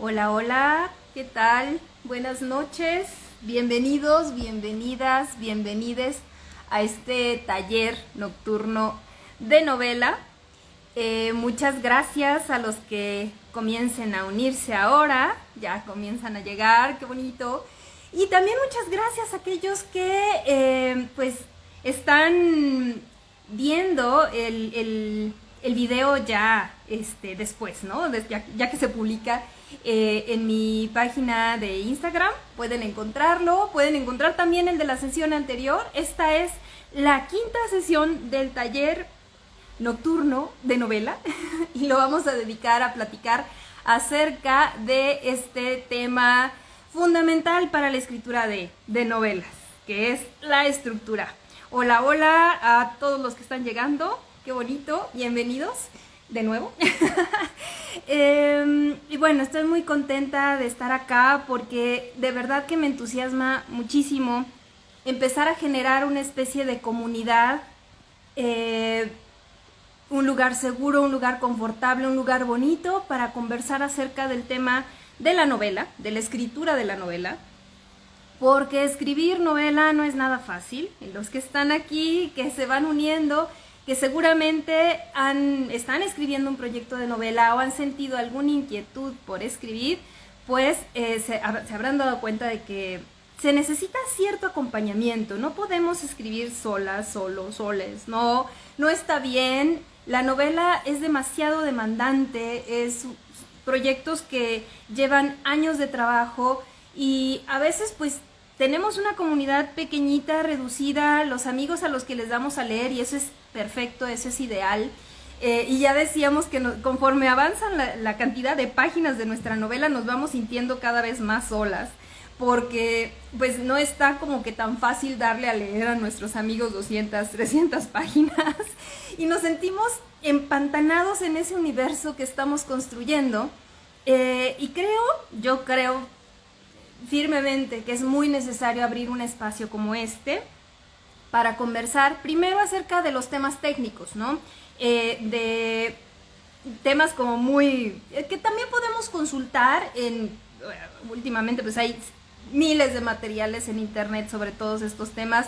Hola, hola, ¿qué tal? Buenas noches, bienvenidos, bienvenidas, bienvenides a este taller nocturno de novela. Muchas gracias a los que comiencen a unirse ahora, ya comienzan a llegar, qué bonito. Y también muchas gracias a aquellos que pues están viendo el video ya después, ¿no? Ya que se publica en mi página de Instagram, pueden encontrarlo, pueden encontrar también el de la sesión anterior. Esta es la quinta sesión del taller nocturno de novela y lo vamos a dedicar a platicar acerca de este tema fundamental para la escritura de novelas, que es la estructura. Hola, hola a todos los que están llegando, qué bonito, bienvenidos de nuevo. Y bueno, estoy muy contenta de estar acá porque de verdad que me entusiasma muchísimo empezar a generar una especie de comunidad, un lugar seguro, un lugar confortable, un lugar bonito para conversar acerca del tema de la novela, de la escritura de la novela, porque escribir novela no es nada fácil. Y los que están aquí, que se van uniendo, que seguramente están escribiendo un proyecto de novela o han sentido alguna inquietud por escribir, pues se habrán dado cuenta de que se necesita cierto acompañamiento. No podemos escribir solas, solos, soles, no está bien. La novela es demasiado demandante, es proyectos que llevan años de trabajo y a veces pues tenemos una comunidad pequeñita, reducida, los amigos a los que les damos a leer, y eso es perfecto, eso es ideal. Y ya decíamos que conforme avanzan la cantidad de páginas de nuestra novela, nos vamos sintiendo cada vez más solas, porque pues no está como que tan fácil darle a leer a nuestros amigos 200, 300 páginas, y nos sentimos empantanados en ese universo que estamos construyendo. Y yo creo firmemente que es muy necesario abrir un espacio como este para conversar primero acerca de los temas técnicos, ¿no? De temas como que también podemos consultar últimamente pues hay miles de materiales en internet sobre todos estos temas,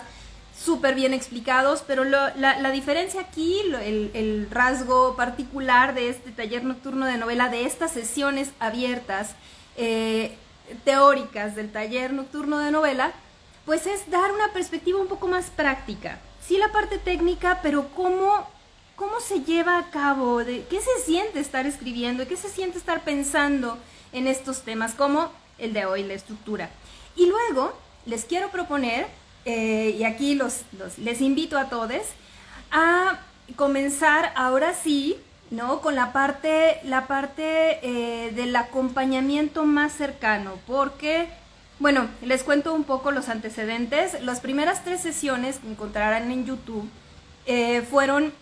súper bien explicados, pero la diferencia aquí, el rasgo particular de este taller nocturno de novela, de estas sesiones abiertas, teóricas del taller nocturno de novela, pues es dar una perspectiva un poco más práctica. Sí, la parte técnica, pero cómo se lleva a cabo, de qué se siente estar escribiendo, qué se siente estar pensando en estos temas, como el de hoy, la estructura. Y luego les quiero proponer, y aquí les invito a todos a comenzar ahora sí, ¿no? Con la parte del acompañamiento más cercano, porque, bueno, les cuento un poco los antecedentes. Las primeras 3 sesiones que encontrarán en YouTube fueron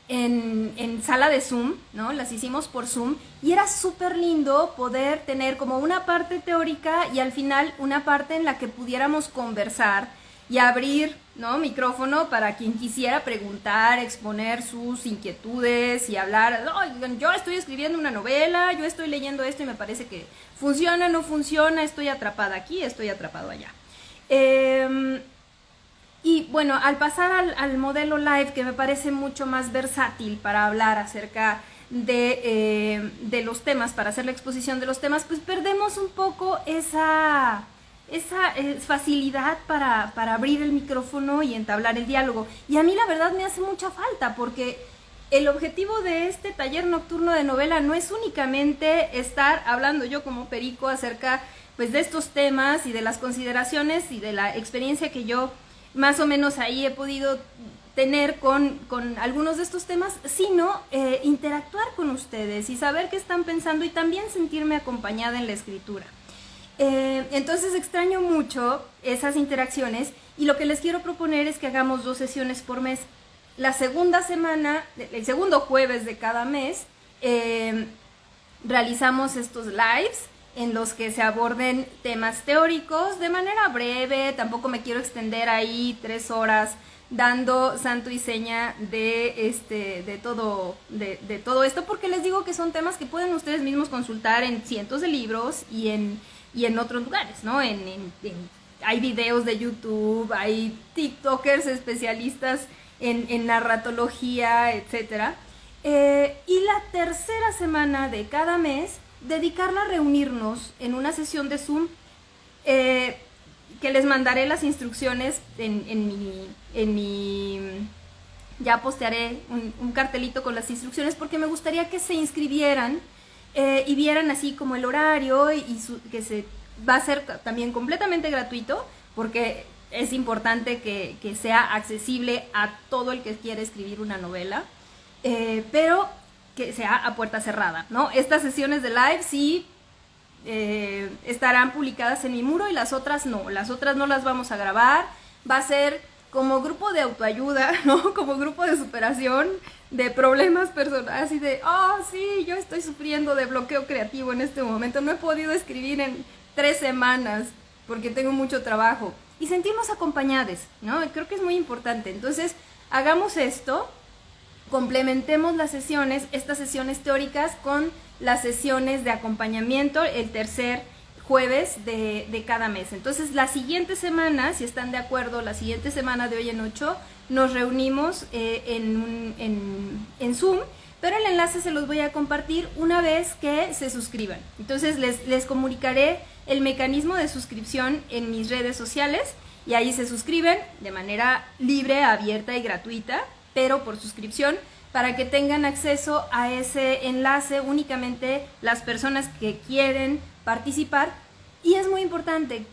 en sala de Zoom, ¿no? Las hicimos por Zoom y era súper lindo poder tener como una parte teórica y al final una parte en la que pudiéramos conversar y abrir, ¿no?, micrófono para quien quisiera preguntar, exponer sus inquietudes y hablar. Yo estoy escribiendo una novela, yo estoy leyendo esto y me parece que funciona, no funciona, estoy atrapada aquí, estoy atrapado allá. Y bueno, al pasar al modelo live, que me parece mucho más versátil para hablar acerca de los temas, para hacer la exposición de los temas, pues perdemos un poco esa facilidad para abrir el micrófono y entablar el diálogo. Y a mí la verdad me hace mucha falta, porque el objetivo de este taller nocturno de novela no es únicamente estar hablando yo como perico acerca pues de estos temas y de las consideraciones y de la experiencia que yo más o menos ahí he podido tener con algunos de estos temas, sino interactuar con ustedes y saber qué están pensando y también sentirme acompañada en la escritura. Entonces extraño mucho esas interacciones y lo que les quiero proponer es que hagamos 2 sesiones por mes. La segunda semana, el segundo jueves de cada mes, realizamos estos lives en los que se aborden temas teóricos de manera breve. Tampoco me quiero extender ahí 3 horas dando santo y seña de todo esto, porque les digo que son temas que pueden ustedes mismos consultar en cientos de libros y en otros lugares, ¿no? Hay videos de YouTube, hay TikTokers especialistas en narratología, etcétera. Y la tercera semana de cada mes, dedicarla a reunirnos en una sesión de Zoom, que les mandaré las instrucciones en mi ya postearé un cartelito con las instrucciones, porque me gustaría que se inscribieran y vieran así como el horario que se va a ser también completamente gratuito, porque es importante que sea accesible a todo el que quiere escribir una novela, pero que sea a puerta cerrada, ¿no? Estas sesiones de live sí estarán publicadas en mi muro y las otras no las vamos a grabar. Va a ser como grupo de autoayuda, ¿no? Como grupo de superación de problemas personales, así de, sí, yo estoy sufriendo de bloqueo creativo en este momento, no he podido escribir en 3 semanas porque tengo mucho trabajo, y sentirnos acompañados, ¿no? Creo que es muy importante. Entonces, hagamos esto, complementemos las sesiones, estas sesiones teóricas con las sesiones de acompañamiento el tercer jueves de cada mes. Entonces, la siguiente semana, si están de acuerdo, la siguiente semana de hoy en 8, nos reunimos en Zoom, pero el enlace se los voy a compartir una vez que se suscriban. Entonces, les comunicaré el mecanismo de suscripción en mis redes sociales, y ahí se suscriben de manera libre, abierta y gratuita, pero por suscripción, para que tengan acceso a ese enlace únicamente las personas que quieren participar. Y es muy importante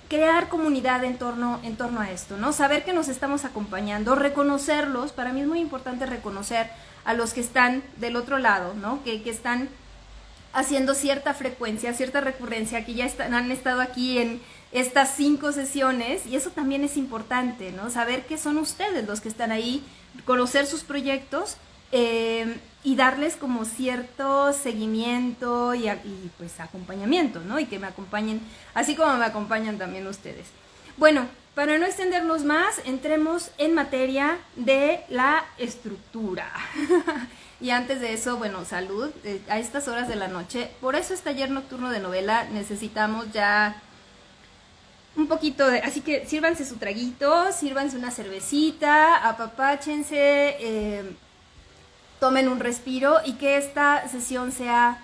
crear comunidad en torno a esto, ¿no? Saber que nos estamos acompañando, reconocerlos. Para mí es muy importante reconocer a los que están del otro lado, ¿no? Que están haciendo cierta frecuencia, cierta recurrencia, que ya han estado aquí en estas 5 sesiones, y eso también es importante, ¿no? Saber que son ustedes los que están ahí, conocer sus proyectos y darles como cierto seguimiento y pues acompañamiento, ¿no? Y que me acompañen, así como me acompañan también ustedes. Bueno, para no extendernos más, entremos en materia de la estructura. Y antes de eso, bueno, salud, a estas horas de la noche. Por eso es taller nocturno de novela, necesitamos ya un poquito de... Así que sírvanse su traguito, sírvanse una cervecita, apapáchense, tomen un respiro, y que esta sesión sea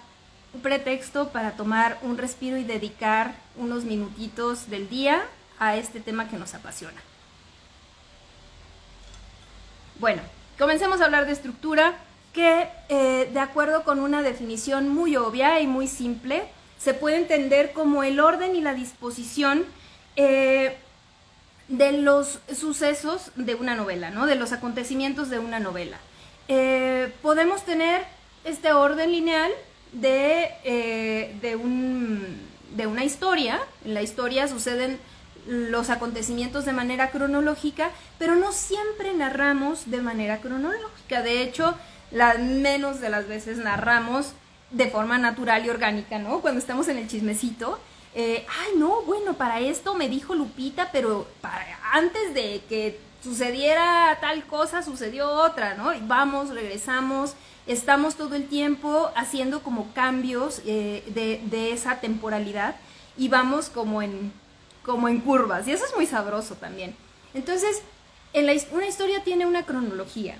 un pretexto para tomar un respiro y dedicar unos minutitos del día a este tema que nos apasiona. Bueno, comencemos a hablar de estructura, que de acuerdo con una definición muy obvia y muy simple, se puede entender como el orden y la disposición de los sucesos de una novela, ¿no? De los acontecimientos de una novela. Podemos tener este orden lineal de una historia. En la historia suceden los acontecimientos de manera cronológica, pero no siempre narramos de manera cronológica. De hecho, menos de las veces narramos de forma natural y orgánica, ¿no? Cuando estamos en el chismecito, no, bueno, para esto me dijo Lupita, pero antes de que sucediera tal cosa, sucedió otra, ¿no? Y vamos, regresamos, estamos todo el tiempo haciendo como cambios de esa temporalidad, y vamos como en curvas, y eso es muy sabroso también. Entonces, una historia tiene una cronología,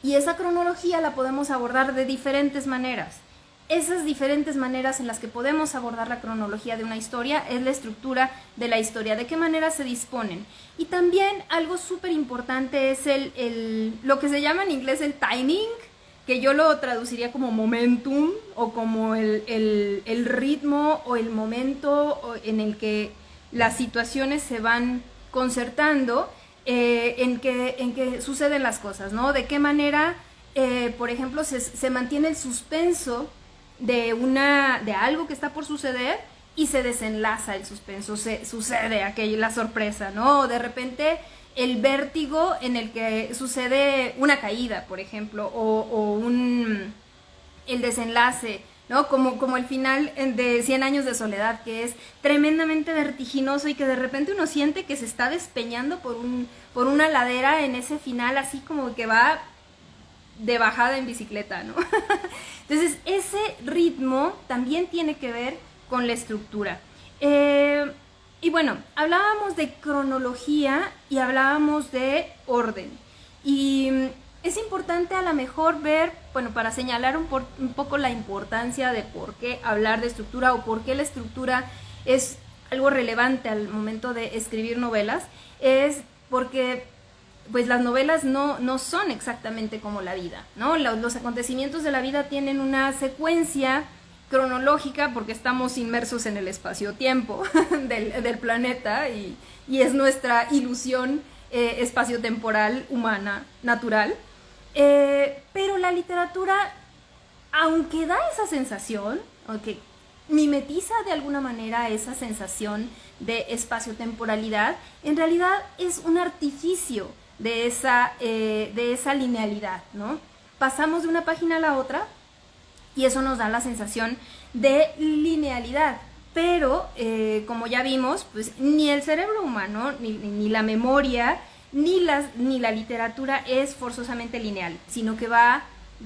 y esa cronología la podemos abordar de diferentes maneras. Esas diferentes maneras en las que podemos abordar la cronología de una historia es la estructura de la historia, de qué manera se disponen. Y también algo súper importante es lo que se llama en inglés el timing, que yo lo traduciría como momentum, o como el ritmo o el momento en el que las situaciones se van concertando, en que suceden las cosas, ¿no? De qué manera, por ejemplo, se mantiene el suspenso de algo que está por suceder, y se desenlaza el suspenso, sucede la sorpresa, ¿no? O de repente el vértigo en el que sucede una caída, por ejemplo, o el desenlace ¿no? Como el final de 100 años de soledad, que es tremendamente vertiginoso y que de repente uno siente que se está despeñando por una ladera en ese final, así como que va de bajada en bicicleta, ¿no? Entonces, ese ritmo también tiene que ver con la estructura. Y bueno, hablábamos de cronología y hablábamos de orden. Y es importante a lo mejor ver, bueno, para señalar un poco la importancia de por qué hablar de estructura o por qué la estructura es algo relevante al momento de escribir novelas, es porque pues las novelas no son exactamente como la vida, ¿no? Los acontecimientos de la vida tienen una secuencia cronológica porque estamos inmersos en el espacio-tiempo del planeta y es nuestra ilusión espaciotemporal humana natural. Pero la literatura, aunque da esa sensación, okay, mimetiza de alguna manera esa sensación de espaciotemporalidad, en realidad es un artificio de esa linealidad, ¿no? Pasamos de una página a la otra y eso nos da la sensación de linealidad. Pero, como ya vimos, pues ni el cerebro humano, ni la memoria, ni la literatura es forzosamente lineal, sino que va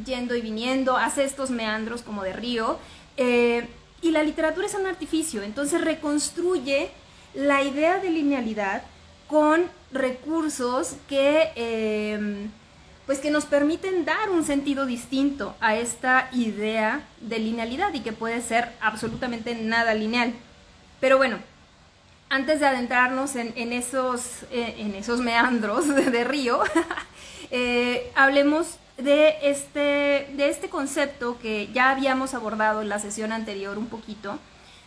yendo y viniendo, hace estos meandros como de río, y la literatura es un artificio, entonces reconstruye la idea de linealidad con recursos que nos permiten dar un sentido distinto a esta idea de linealidad y que puede ser absolutamente nada lineal. Pero bueno, antes de adentrarnos en esos meandros de río, hablemos de este concepto que ya habíamos abordado en la sesión anterior un poquito,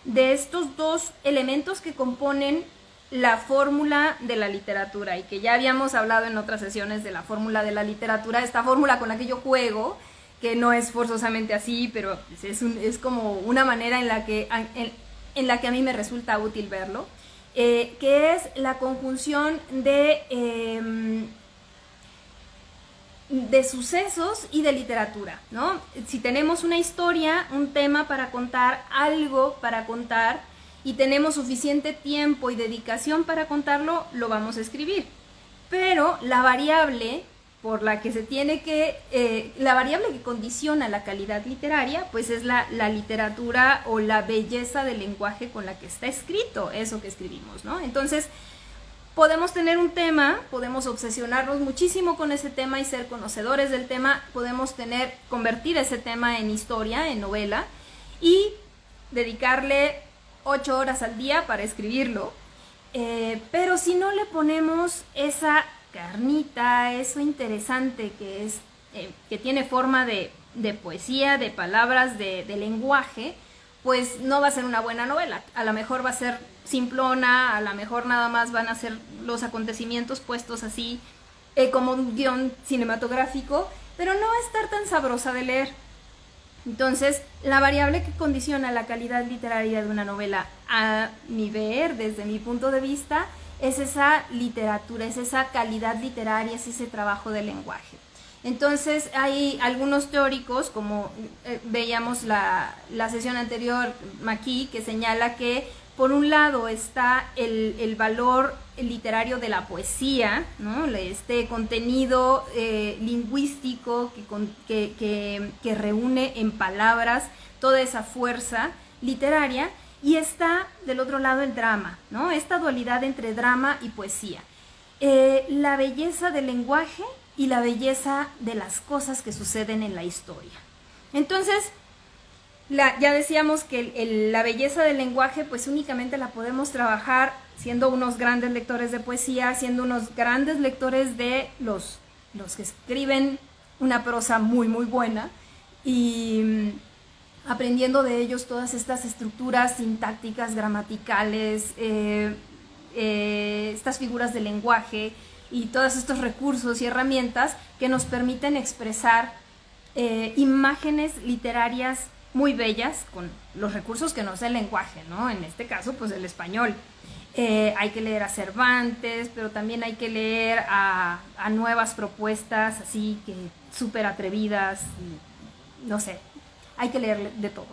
de estos dos elementos que componen la fórmula de la literatura y que ya habíamos hablado en otras sesiones de la fórmula de la literatura, esta fórmula con la que yo juego, que no es forzosamente así, pero es como una manera en la que a mí me resulta útil verlo, que es la conjunción de sucesos y de literatura, ¿no? Si tenemos una historia, un tema para contar, algo para contar, y tenemos suficiente tiempo y dedicación para contarlo, lo vamos a escribir. Pero la variable por la que la variable que condiciona la calidad literaria, pues es la literatura o la belleza del lenguaje con la que está escrito eso que escribimos, ¿no? Entonces, podemos tener un tema, podemos obsesionarnos muchísimo con ese tema y ser conocedores del tema, podemos convertir ese tema en historia, en novela, y dedicarle 8 horas al día para escribirlo, pero si no le ponemos esa carnita, eso interesante que tiene forma de poesía, de palabras, de lenguaje, pues no va a ser una buena novela. A lo mejor va a ser simplona, a lo mejor nada más van a ser los acontecimientos puestos así como un guión cinematográfico, pero no va a estar tan sabrosa de leer. Entonces, la variable que condiciona la calidad literaria de una novela, a mi ver, desde mi punto de vista, es esa literatura, es esa calidad literaria, es ese trabajo del lenguaje. Entonces, hay algunos teóricos, como veíamos la sesión anterior, McKee, que señala que por un lado está el valor literario de la poesía, ¿no? Este contenido lingüístico que reúne en palabras toda esa fuerza literaria, y está del otro lado el drama, ¿no? Esta dualidad entre drama y poesía. La belleza del lenguaje y la belleza de las cosas que suceden en la historia. Entonces, ya decíamos que la belleza del lenguaje pues únicamente la podemos trabajar siendo unos grandes lectores de poesía, siendo unos grandes lectores de los que escriben una prosa muy muy buena y aprendiendo de ellos todas estas estructuras sintácticas, gramaticales, estas figuras de lenguaje y todos estos recursos y herramientas que nos permiten expresar imágenes literarias muy bellas con los recursos que nos da el lenguaje, ¿no? En este caso, pues el español. Hay que leer a Cervantes, pero también hay que leer a nuevas propuestas, así que súper atrevidas, no sé, hay que leer de todo.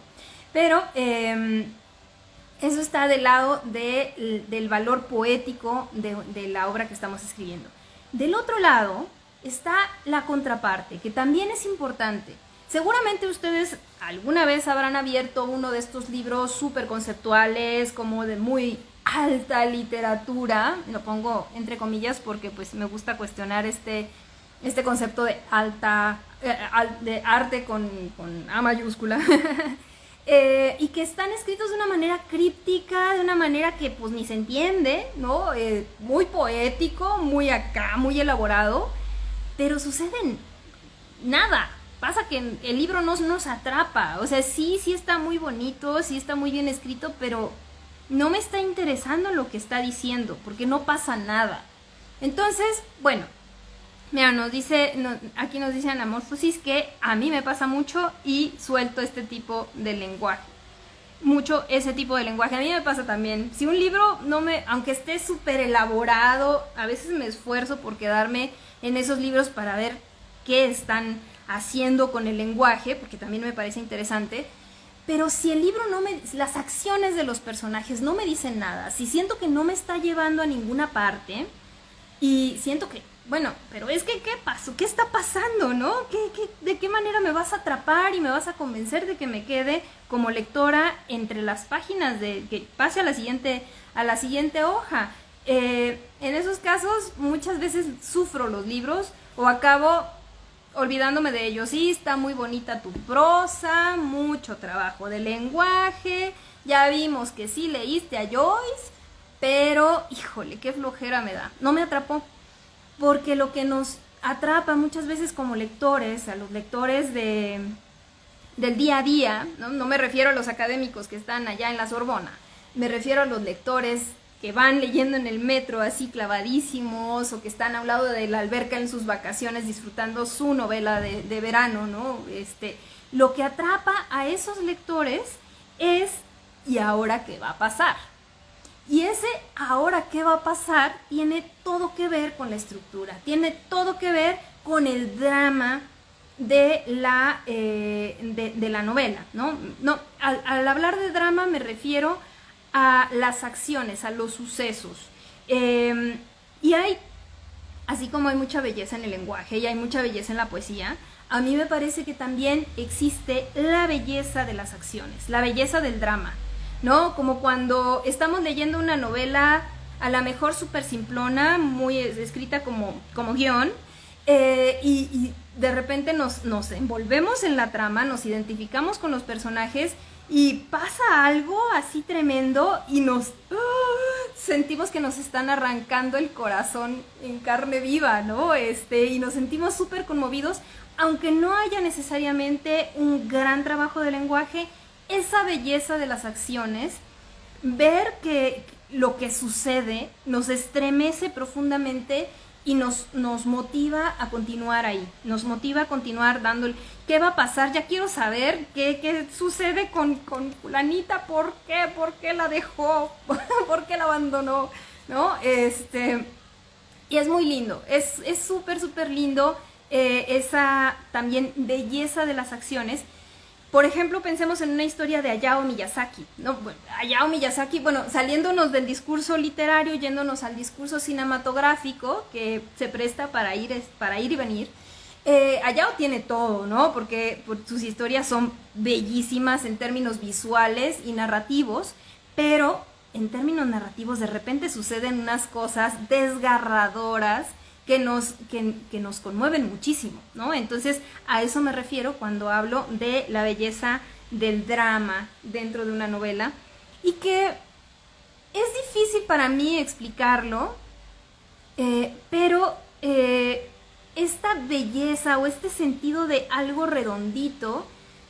Pero eso está del lado del valor poético de la obra que estamos escribiendo. Del otro lado está la contraparte, que también es importante. Seguramente ustedes alguna vez habrán abierto uno de estos libros súper conceptuales, como de muy alta literatura, lo pongo entre comillas porque pues me gusta cuestionar este concepto de de arte con A mayúscula. Y que están escritos de una manera críptica, de una manera que pues ni se entiende, ¿no? Muy poético, muy acá, muy elaborado, pero suceden nada. Pasa que el libro no nos atrapa, o sea, sí está muy bonito, sí está muy bien escrito, pero no me está interesando lo que está diciendo, porque no pasa nada. Entonces, bueno, mira, aquí nos dice Anamorfosis que a mí me pasa mucho y suelto este tipo de lenguaje. Mucho ese tipo de lenguaje. A mí me pasa también. Si un libro aunque esté súper elaborado, a veces me esfuerzo por quedarme en esos libros para ver qué están haciendo con el lenguaje, porque también me parece interesante. Pero si el libro las acciones de los personajes no me dicen nada, si siento que no me está llevando a ninguna parte y siento que, bueno, pero es que ¿qué pasó? ¿Qué está pasando, no? ¿De qué manera me vas a atrapar y me vas a convencer de que me quede como lectora entre las páginas de que pase a la siguiente hoja? En esos casos muchas veces sufro los libros o acabo olvidándome de ellos. Sí, está muy bonita tu prosa, mucho trabajo de lenguaje, ya vimos que sí leíste a Joyce, pero híjole, qué flojera me da. No me atrapó, porque lo que nos atrapa muchas veces como lectores, a los lectores del día a día, no me refiero a los académicos que están allá en la Sorbona, me refiero a los lectores que van leyendo en el metro así clavadísimos o que están a un lado de la alberca en sus vacaciones disfrutando su novela de verano, ¿no? Lo que atrapa a esos lectores es ¿y ahora qué va a pasar? Y ese ahora qué va a pasar tiene todo que ver con la estructura, tiene todo que ver con el drama de la novela, ¿no? Al hablar de drama me refiero a las acciones, a los sucesos. Y así como hay mucha belleza en el lenguaje y hay mucha belleza en la poesía, a mí me parece que también existe la belleza de las acciones, la belleza del drama, ¿no? Como cuando estamos leyendo una novela, a lo mejor súper simplona, muy escrita como guión, y de repente nos envolvemos en la trama, nos identificamos con los personajes y pasa algo así tremendo y sentimos que nos están arrancando el corazón en carne viva, ¿no? Y nos sentimos súper conmovidos, aunque no haya necesariamente un gran trabajo de lenguaje, esa belleza de las acciones, ver que lo que sucede nos estremece profundamente y nos motiva a continuar ahí, nos motiva a continuar dándole, ¿qué va a pasar? Ya quiero saber qué sucede con fulanita, ¿por qué la dejó? ¿Por qué la abandonó? ¿No? Y es muy lindo, es súper, súper lindo esa también belleza de las acciones. Por ejemplo, pensemos en una historia de Hayao Miyazaki, ¿no? Hayao Miyazaki, bueno, saliéndonos del discurso literario, yéndonos al discurso cinematográfico, que se presta para ir y venir. Hayao tiene todo, ¿no? Porque sus historias son bellísimas en términos visuales y narrativos, pero en términos narrativos de repente suceden unas cosas desgarradoras que nos conmueven muchísimo, ¿no? Entonces, a eso me refiero cuando hablo de la belleza del drama dentro de una novela y que es difícil para mí explicarlo, pero esta belleza o este sentido de algo redondito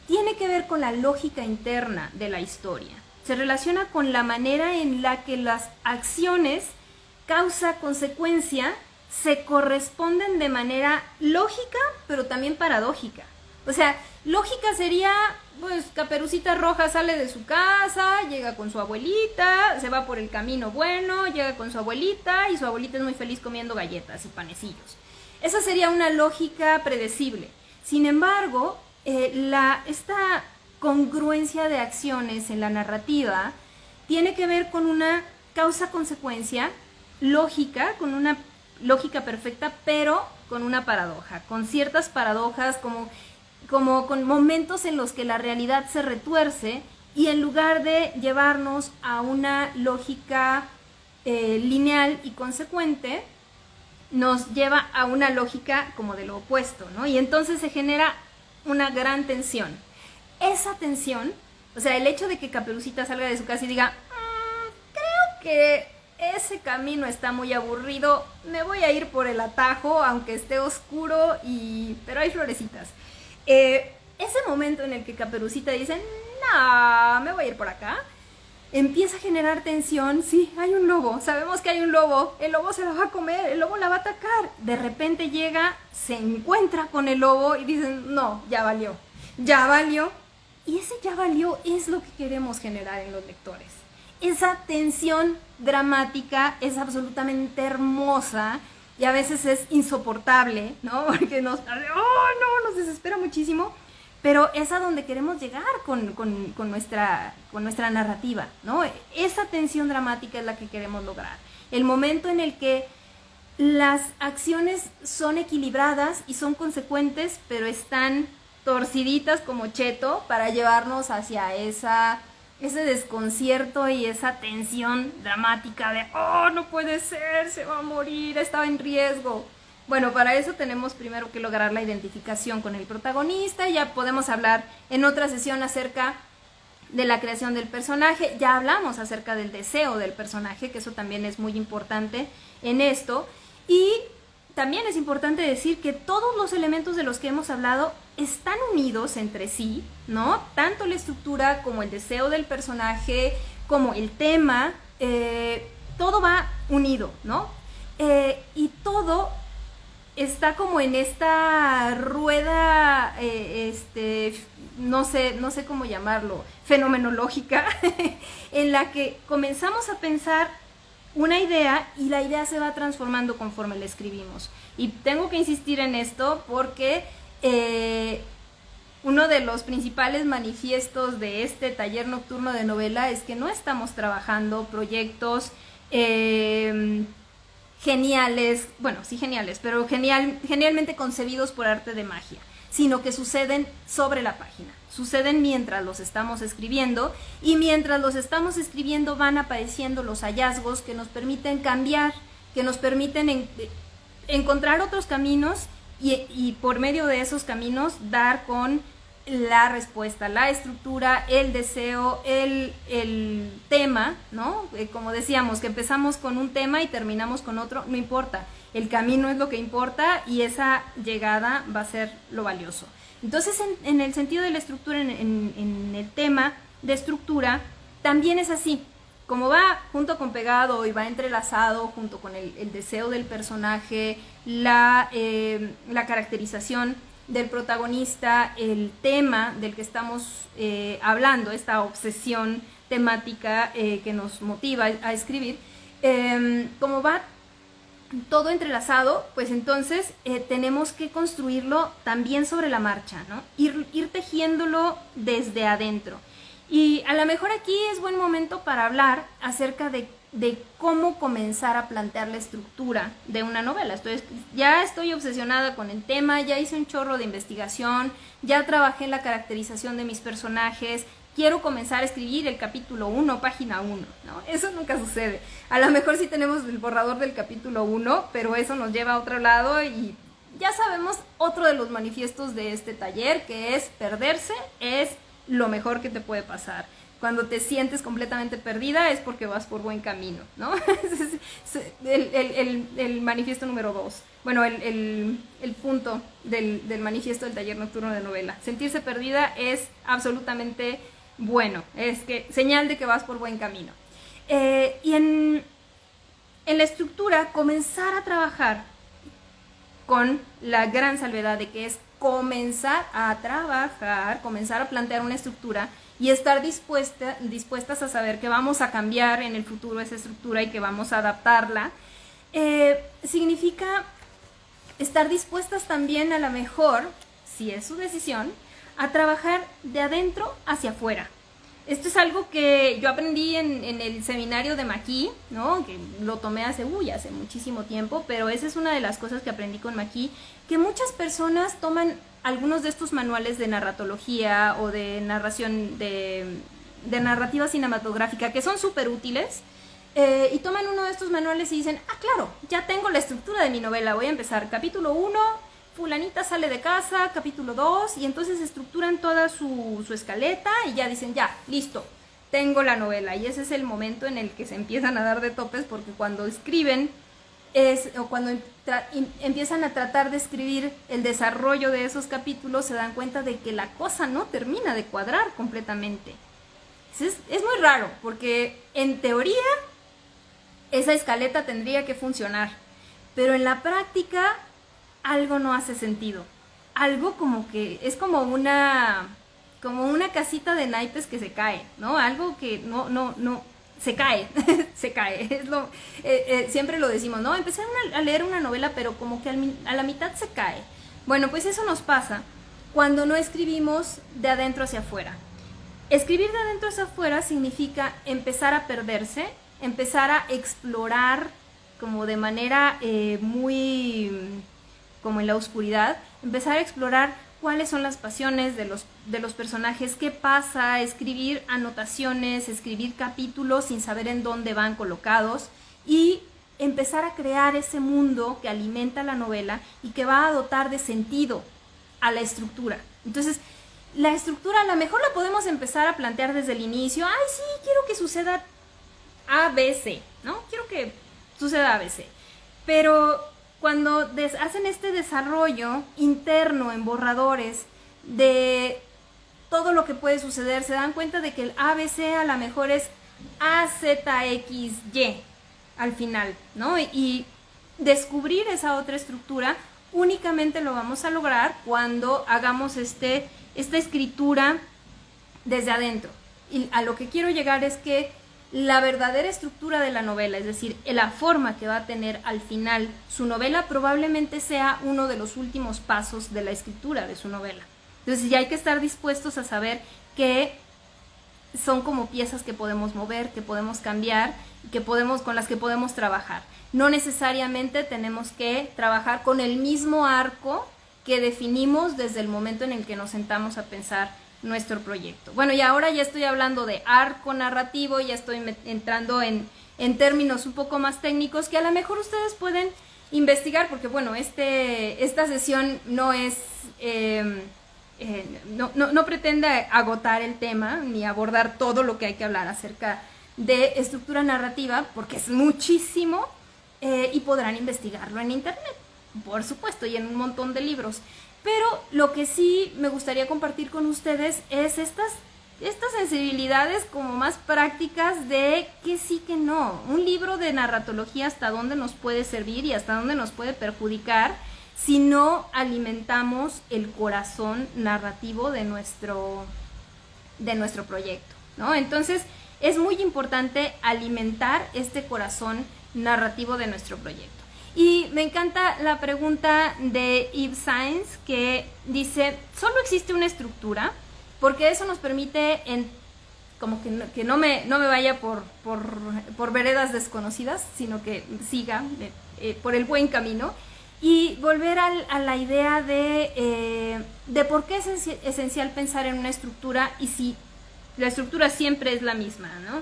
tiene que ver con la lógica interna de la historia. Se relaciona con la manera en la que las acciones, causa-consecuencia, se corresponden de manera lógica, pero también paradójica. O sea, lógica sería, pues, Caperucita Roja sale de su casa, llega con su abuelita, se va por el camino bueno, llega con su abuelita y su abuelita es muy feliz comiendo galletas y panecillos. Esa sería una lógica predecible. Sin embargo, esta congruencia de acciones en la narrativa tiene que ver con una causa-consecuencia lógica, con una lógica perfecta, pero con una paradoja, con ciertas paradojas, como con momentos en los que la realidad se retuerce y en lugar de llevarnos a una lógica lineal y consecuente, nos lleva a una lógica como de lo opuesto, ¿no? Y entonces se genera una gran tensión. Esa tensión, o sea, el hecho de que Caperucita salga de su casa y diga, creo que ese camino está muy aburrido, me voy a ir por el atajo, aunque esté oscuro, pero hay florecitas. Ese momento en el que Caperucita dice, no, me voy a ir por acá, empieza a generar tensión. Sí, hay un lobo, sabemos que hay un lobo, el lobo se la va a comer, el lobo la va a atacar. De repente llega, se encuentra con el lobo y dicen, no, ya valió. Y ese ya valió es lo que queremos generar en los lectores. Esa tensión dramática es absolutamente hermosa y a veces es insoportable, ¿no? Porque nos desespera muchísimo. Pero es a donde queremos llegar con nuestra narrativa, ¿no? Esa tensión dramática es la que queremos lograr. El momento en el que las acciones son equilibradas y son consecuentes, pero están torciditas como cheto para llevarnos hacia ese desconcierto y esa tensión dramática de, no puede ser, se va a morir, estaba en riesgo. Bueno, para eso tenemos primero que lograr la identificación con el protagonista. Ya podemos hablar en otra sesión acerca de la creación del personaje. Ya hablamos acerca del deseo del personaje, que eso también es muy importante en esto. Y también es importante decir que todos los elementos de los que hemos hablado están unidos entre sí, ¿no? Tanto la estructura como el deseo del personaje, como el tema, todo va unido, ¿no? Y todo está como en esta rueda, no sé cómo llamarlo, fenomenológica, en la que comenzamos a pensar una idea y la idea se va transformando conforme la escribimos. Y tengo que insistir en esto porque uno de los principales manifiestos de este taller nocturno de novela es que no estamos trabajando proyectos geniales, bueno, sí geniales, pero genialmente concebidos por arte de magia, sino que suceden sobre la página, suceden mientras los estamos escribiendo, y mientras los estamos escribiendo van apareciendo los hallazgos que nos permiten cambiar, que nos permiten encontrar otros caminos y por medio de esos caminos dar con la respuesta, la estructura, el deseo, el tema, ¿no? Como decíamos, que empezamos con un tema y terminamos con otro, no importa, el camino es lo que importa y esa llegada va a ser lo valioso. Entonces, en el sentido de la estructura, en el tema de estructura, también es así, como va junto con pegado y va entrelazado junto con el deseo del personaje, la caracterización del protagonista, el tema del que estamos hablando, esta obsesión temática que nos motiva a escribir, como va todo entrelazado, pues entonces tenemos que construirlo también sobre la marcha, ¿no? Ir tejiéndolo desde adentro. Y a lo mejor aquí es buen momento para hablar acerca de cómo comenzar a plantear la estructura de una novela. Ya estoy obsesionada con el tema, ya hice un chorro de investigación, ya trabajé en la caracterización de mis personajes, quiero comenzar a escribir el capítulo 1, página 1, ¿no? Eso nunca sucede. A lo mejor sí tenemos el borrador del capítulo 1, pero eso nos lleva a otro lado y ya sabemos otro de los manifiestos de este taller, que es perderse es lo mejor que te puede pasar. Cuando te sientes completamente perdida es porque vas por buen camino, ¿no? El manifiesto número 2. Bueno, el punto del manifiesto del taller nocturno de novela. Sentirse perdida es absolutamente bueno. Es que señal de que vas por buen camino. Y en la estructura, comenzar a trabajar con la gran salvedad de que es comenzar a trabajar, comenzar a plantear una estructura y estar dispuestas a saber que vamos a cambiar en el futuro esa estructura y que vamos a adaptarla, significa estar dispuestas también a lo mejor, si es su decisión, a trabajar de adentro hacia afuera. Esto es algo que yo aprendí en el seminario de Maki, ¿no? Que lo tomé hace muchísimo tiempo, pero esa es una de las cosas que aprendí con Maki, que muchas personas toman algunos de estos manuales de narratología o de narración, de narrativa cinematográfica, que son súper útiles, y toman uno de estos manuales y dicen, claro, ya tengo la estructura de mi novela, voy a empezar capítulo 1, fulanita sale de casa, capítulo 2, y entonces estructuran toda su escaleta y ya dicen, ya, listo, tengo la novela. Y ese es el momento en el que se empiezan a dar de topes, porque cuando escriben, o cuando empiezan a tratar de escribir el desarrollo de esos capítulos, se dan cuenta de que la cosa no termina de cuadrar completamente. Es muy raro, porque en teoría esa escaleta tendría que funcionar, pero en la práctica algo no hace sentido. Algo como que es como una casita de naipes que se cae, ¿no? Algo que no se cae, se cae. Siempre lo decimos, ¿no? Empecé a leer una novela, pero como que a la mitad se cae. Bueno, pues eso nos pasa cuando no escribimos de adentro hacia afuera. Escribir de adentro hacia afuera significa empezar a perderse, empezar a explorar como de manera muy como en la oscuridad, empezar a explorar cuáles son las pasiones de los personajes, qué pasa, escribir anotaciones, escribir capítulos sin saber en dónde van colocados y empezar a crear ese mundo que alimenta la novela y que va a dotar de sentido a la estructura. Entonces, la estructura a lo mejor la podemos empezar a plantear desde el inicio. Ay, sí, quiero que suceda ABC, ¿no? Quiero que suceda ABC. Pero cuando hacen este desarrollo interno en borradores de todo lo que puede suceder, se dan cuenta de que el ABC a lo mejor es AZXY al final, ¿no? Y descubrir esa otra estructura únicamente lo vamos a lograr cuando hagamos esta escritura desde adentro. Y a lo que quiero llegar es que la verdadera estructura de la novela, es decir, la forma que va a tener al final su novela, probablemente sea uno de los últimos pasos de la escritura de su novela. Entonces ya hay que estar dispuestos a saber que son como piezas que podemos mover, que podemos cambiar, con las que podemos trabajar. No necesariamente tenemos que trabajar con el mismo arco que definimos desde el momento en el que nos sentamos a pensar nuestro proyecto. Bueno, y ahora ya estoy hablando de arco narrativo, ya estoy entrando en términos un poco más técnicos que a lo mejor ustedes pueden investigar, porque bueno, esta sesión no es no pretende agotar el tema ni abordar todo lo que hay que hablar acerca de estructura narrativa, porque es muchísimo y podrán investigarlo en internet, por supuesto, y en un montón de libros. Pero lo que sí me gustaría compartir con ustedes es estas sensibilidades como más prácticas de que sí, que no. Un libro de narratología, hasta dónde nos puede servir y hasta dónde nos puede perjudicar si no alimentamos el corazón narrativo de nuestro proyecto, ¿no? Entonces es muy importante alimentar este corazón narrativo de nuestro proyecto. Y me encanta la pregunta de Yves Sainz, que dice, ¿solo existe una estructura? Porque eso nos permite como que no me vaya por veredas desconocidas, sino que siga por el buen camino. Y volver a la idea de por qué es esencial pensar en una estructura y si la estructura siempre es la misma, ¿no?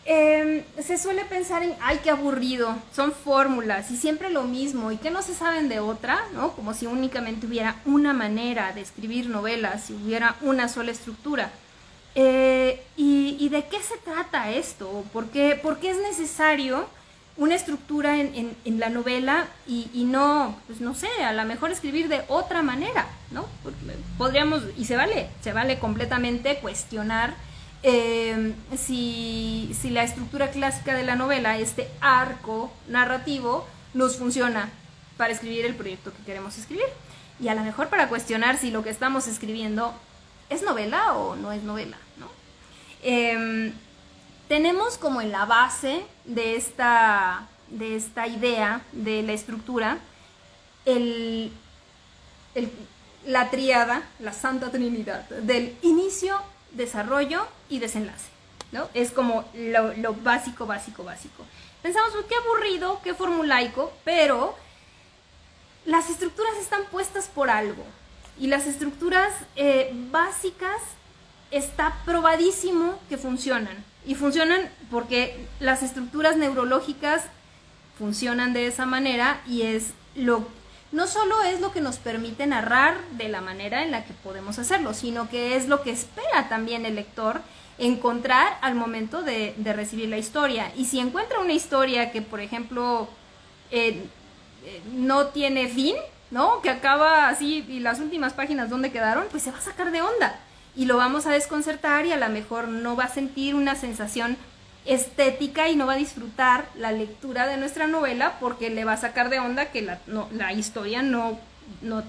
Se suele pensar en, ay, qué aburrido, son fórmulas y siempre lo mismo y que no se saben de otra, ¿no? Como si únicamente hubiera una manera de escribir novelas, si hubiera una sola estructura. ¿Y de qué se trata esto? ¿Por qué es necesario una estructura en la novela y no, pues no sé, a lo mejor escribir de otra manera, ¿no? Podríamos, y se vale completamente cuestionar si la estructura clásica de la novela, este arco narrativo, nos funciona para escribir el proyecto que queremos escribir. Y a lo mejor para cuestionar si lo que estamos escribiendo es novela o no es novela, ¿no? Tenemos como en la base de esta idea de la estructura la tríada, la Santa Trinidad, del inicio, desarrollo y desenlace, ¿no? Es como lo básico, básico, básico. Pensamos, pues, qué aburrido, qué formulaico, pero las estructuras están puestas por algo. Y las estructuras básicas está probadísimo que funcionan. Y funcionan porque las estructuras neurológicas funcionan de esa manera y no solo es lo que nos permite narrar de la manera en la que podemos hacerlo, sino que es lo que espera también el lector encontrar al momento de recibir la historia. Y si encuentra una historia que, por ejemplo, no tiene fin, ¿no? Que acaba así y las últimas páginas ¿dónde quedaron? Pues se va a sacar de onda y lo vamos a desconcertar y a lo mejor no va a sentir una sensación estética y no va a disfrutar la lectura de nuestra novela porque le va a sacar de onda que la historia no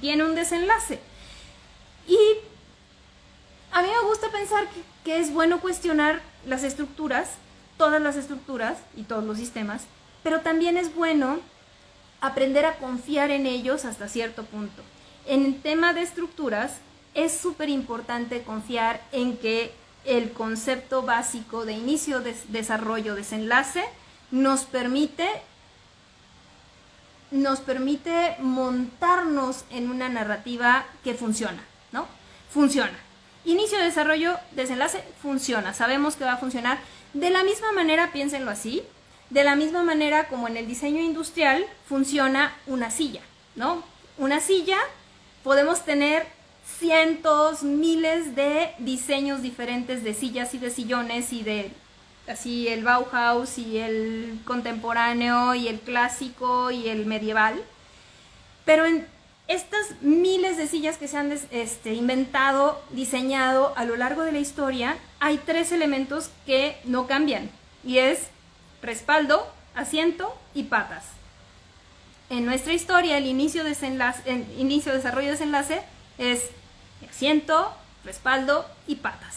tiene un desenlace. Y a mí me gusta pensar que es bueno cuestionar las estructuras, todas las estructuras y todos los sistemas, pero también es bueno aprender a confiar en ellos hasta cierto punto. En el tema de estructuras es súper importante confiar en que el concepto básico de inicio, desarrollo, desenlace nos permite montarnos en una narrativa que funciona, ¿no? Funciona. Inicio, desarrollo, desenlace, funciona. Sabemos que va a funcionar. De la misma manera, piénsenlo así, de la misma manera como en el diseño industrial funciona una silla, ¿no? Una silla, podemos tener cientos, miles de diseños diferentes de sillas y de sillones y de así el Bauhaus y el contemporáneo y el clásico y el medieval. Pero en estas miles de sillas que se han inventado, diseñado a lo largo de la historia, hay 3 elementos que no cambian y es respaldo, asiento y patas. En nuestra historia, el inicio, desarrollo, desenlace es asiento, respaldo y patas.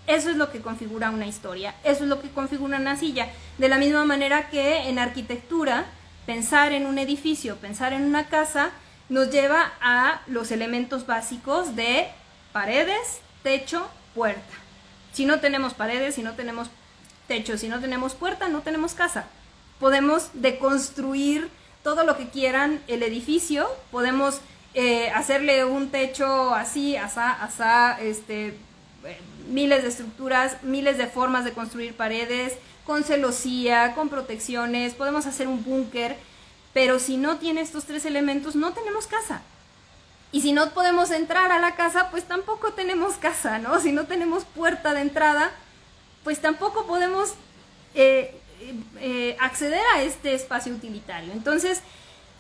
Eso es lo que configura una historia, eso es lo que configura una silla. De la misma manera que en arquitectura, pensar en un edificio, pensar en una casa, nos lleva a los elementos básicos de paredes, techo, puerta. Si no tenemos paredes, si no tenemos techo, si no tenemos puerta, no tenemos casa. Podemos deconstruir todo lo que quieran el edificio, podemos hacerle un techo así, asá, miles de estructuras, miles de formas de construir paredes, con celosía, con protecciones, podemos hacer un búnker, pero si no tiene estos 3 elementos, no tenemos casa. Y si no podemos entrar a la casa, pues tampoco tenemos casa, ¿no? Si no tenemos puerta de entrada, pues tampoco podemos acceder a este espacio utilitario. Entonces,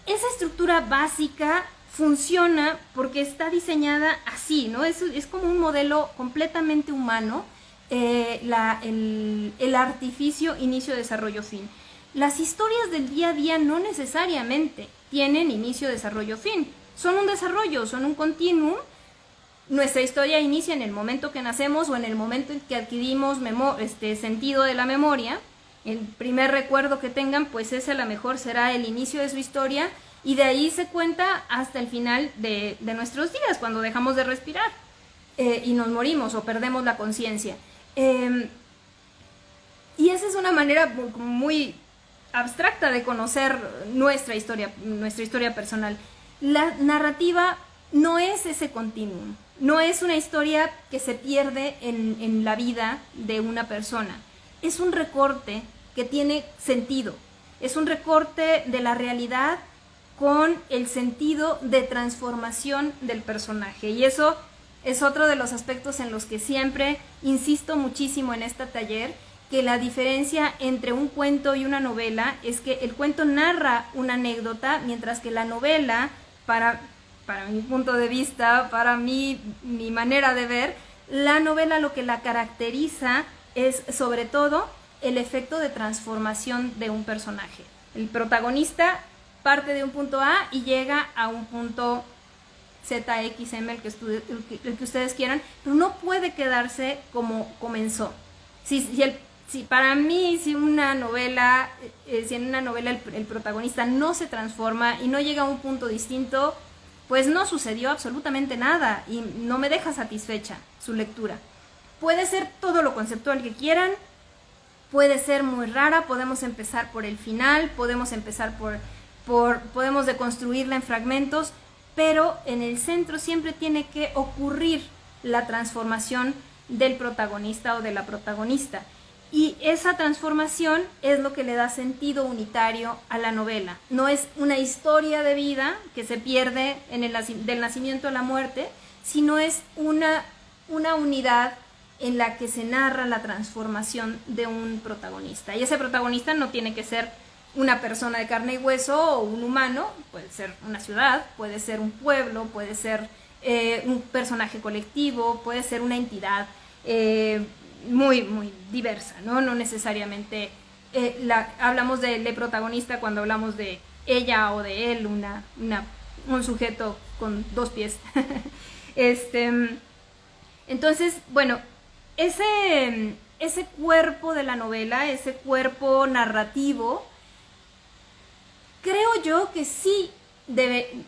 esa estructura básica funciona porque está diseñada así, ¿no? Es como un modelo completamente humano, el artificio, inicio, desarrollo, fin. Las historias del día a día no necesariamente tienen inicio, desarrollo, fin. Son un desarrollo, son un continuum. Nuestra historia inicia en el momento que nacemos o en el momento en que adquirimos sentido de la memoria. El primer recuerdo que tengan, pues ese a lo mejor será el inicio de su historia y de ahí se cuenta hasta el final de nuestros días, cuando dejamos de respirar y nos morimos o perdemos la conciencia. Y esa es una manera muy abstracta de conocer nuestra historia personal. La narrativa no es ese continuum, no es una historia que se pierde en la vida de una persona. Es un recorte que tiene sentido, es un recorte de la realidad con el sentido de transformación del personaje. Y eso es otro de los aspectos en los que siempre insisto muchísimo en este taller, que la diferencia entre un cuento y una novela es que el cuento narra una anécdota, mientras que la novela, para mi punto de vista, para mi manera de ver, la novela lo que la caracteriza es sobre todo el efecto de transformación de un personaje. El protagonista parte de un punto A y llega a un punto ZXM, el que ustedes quieran, pero no puede quedarse como comenzó. Para mí, si en una novela el protagonista no se transforma y no llega a un punto distinto, pues no sucedió absolutamente nada y no me deja satisfecha su lectura. Puede ser todo lo conceptual que quieran, puede ser muy rara, podemos empezar por el final, podemos empezar podemos deconstruirla en fragmentos, pero en el centro siempre tiene que ocurrir la transformación del protagonista o de la protagonista. Y esa transformación es lo que le da sentido unitario a la novela. No es una historia de vida que se pierde del nacimiento a la muerte, sino es una unidad en la que se narra la transformación de un protagonista. Y ese protagonista no tiene que ser una persona de carne y hueso o un humano, puede ser una ciudad, puede ser un pueblo, puede ser un personaje colectivo, puede ser una entidad muy, muy diversa, ¿no? No necesariamente hablamos de protagonista cuando hablamos de ella o de él, un sujeto con dos pies. Entonces, bueno, ese cuerpo de la novela, ese cuerpo narrativo, creo yo que sí debe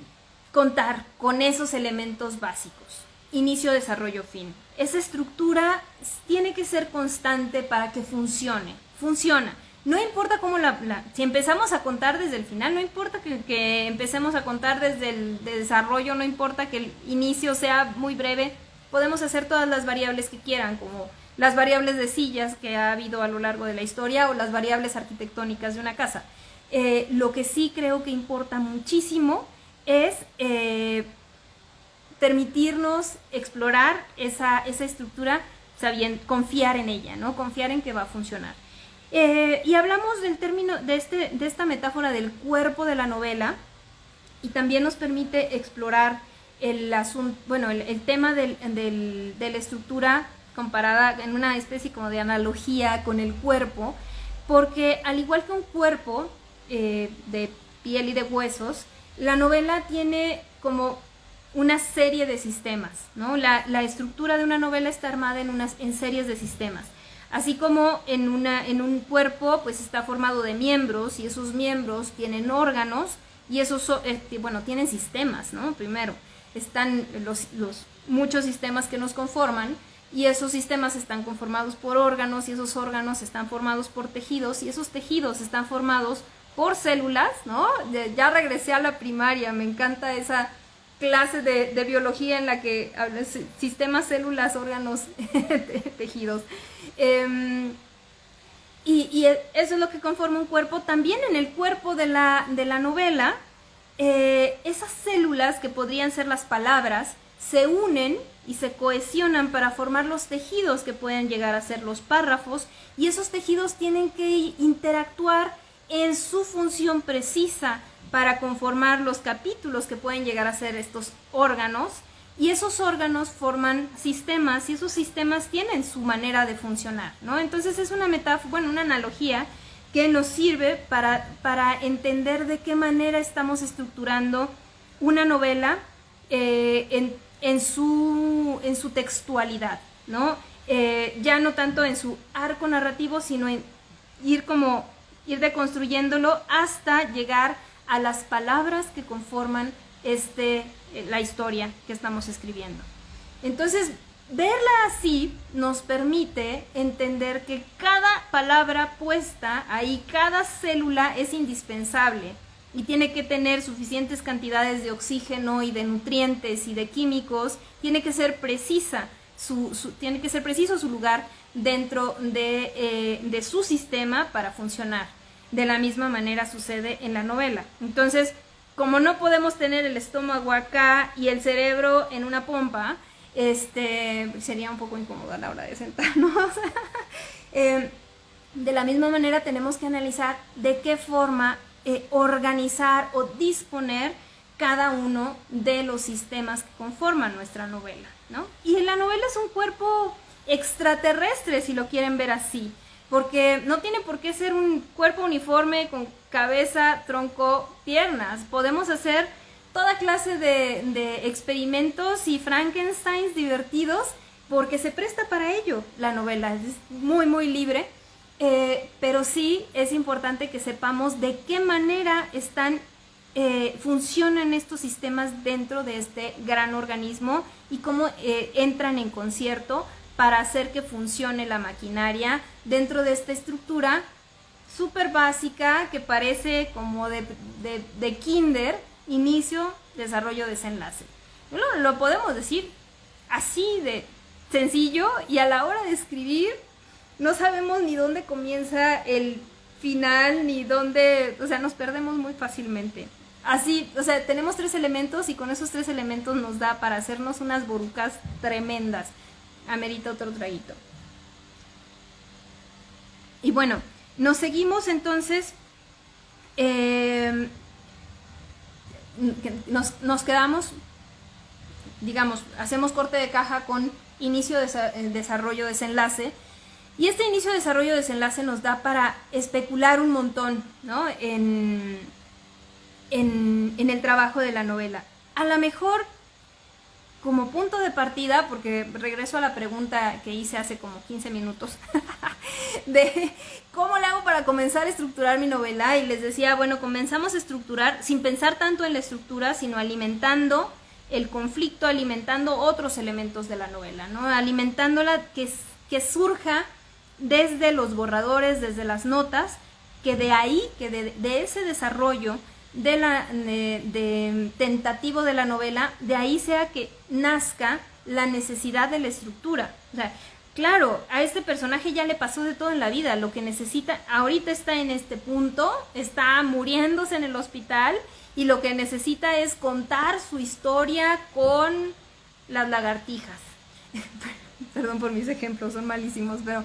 contar con esos elementos básicos. Inicio, desarrollo, fin. Esa estructura tiene que ser constante para que funcione. Funciona. No importa cómo si empezamos a contar desde el final, no importa que empecemos a contar desde el desarrollo, no importa que el inicio sea muy breve, podemos hacer todas las variables que quieran, como las variables de sillas que ha habido a lo largo de la historia o las variables arquitectónicas de una casa. Lo que sí creo que importa muchísimo es permitirnos explorar esa estructura, confiar en ella, ¿no? Confiar en que va a funcionar. Y hablamos del término de esta metáfora del cuerpo de la novela, y también nos permite explorar el tema de la estructura comparada en una especie como de analogía con el cuerpo, porque al igual que un cuerpo de piel y de huesos, la novela tiene como una serie de sistemas, ¿no? La estructura de una novela está armada en series de sistemas. Así como en un cuerpo pues está formado de miembros, y esos miembros tienen órganos, y esos tienen sistemas, ¿no? Primero están los muchos sistemas que nos conforman, y esos sistemas están conformados por órganos, y esos órganos están formados por tejidos, y esos tejidos están formados por células, ¿no? Ya regresé a la primaria, me encanta esa clase de biología en la que hablan sistemas, células, órganos, tejidos. Y eso es lo que conforma un cuerpo. También en el cuerpo de la novela, esas células que podrían ser las palabras se unen y se cohesionan para formar los tejidos que pueden llegar a ser los párrafos, y esos tejidos tienen que interactuar en su función precisa para conformar los capítulos que pueden llegar a ser estos órganos, y esos órganos forman sistemas, y esos sistemas tienen su manera de funcionar, ¿no? Entonces es una metáfora, una analogía que nos sirve para entender de qué manera estamos estructurando una novela en su textualidad, ¿no? Ya no tanto en su arco narrativo, sino en ir deconstruyéndolo hasta llegar a las palabras que conforman la historia que estamos escribiendo. Entonces, verla así nos permite entender que cada palabra puesta ahí, cada célula es indispensable y tiene que tener suficientes cantidades de oxígeno y de nutrientes y de químicos. Tiene que ser precisa tiene que ser preciso su lugar dentro de su sistema para funcionar. De la misma manera sucede en la novela. Entonces, como no podemos tener el estómago acá y el cerebro en una pompa, sería un poco incómodo a la hora de sentarnos. De la misma manera tenemos que analizar de qué forma organizar o disponer cada uno de los sistemas que conforman nuestra novela, ¿no? Y la novela es un cuerpo extraterrestre, si lo quieren ver así, porque no tiene por qué ser un cuerpo uniforme con cabeza, tronco, piernas. Podemos hacer toda clase de experimentos y Frankensteins divertidos, porque se presta para ello la novela. Es muy, muy libre, pero sí es importante que sepamos de qué manera están funcionan estos sistemas dentro de este gran organismo y cómo entran en concierto para hacer que funcione la maquinaria dentro de esta estructura súper básica que parece como de kinder, inicio, desarrollo, desenlace. Lo podemos decir así de sencillo, y a la hora de escribir no sabemos ni dónde comienza el final, ni dónde, o sea, nos perdemos muy fácilmente. Así, o sea, tenemos 3 elementos y con esos 3 elementos nos da para hacernos unas borucas tremendas. Amerita otro traguito. Y bueno, nos seguimos entonces, nos quedamos, digamos, hacemos corte de caja con inicio, desarrollo, desenlace. Y este inicio, desarrollo, desenlace nos da para especular un montón, ¿no? En el trabajo de la novela. A lo mejor, como punto de partida, porque regreso a la pregunta que hice hace como 15 minutos, de cómo le hago para comenzar a estructurar mi novela, y les decía, bueno, comenzamos a estructurar sin pensar tanto en la estructura, sino alimentando el conflicto, alimentando otros elementos de la novela, ¿no? Alimentándola que surja desde los borradores, desde las notas, que de ahí, que de ese desarrollo de tentativo de la novela, de ahí sea que nazca la necesidad de la estructura. O sea, claro, a este personaje ya le pasó de todo en la vida, lo que necesita, ahorita está en este punto, está muriéndose en el hospital, y lo que necesita es contar su historia con las lagartijas. Perdón por mis ejemplos, son malísimos, pero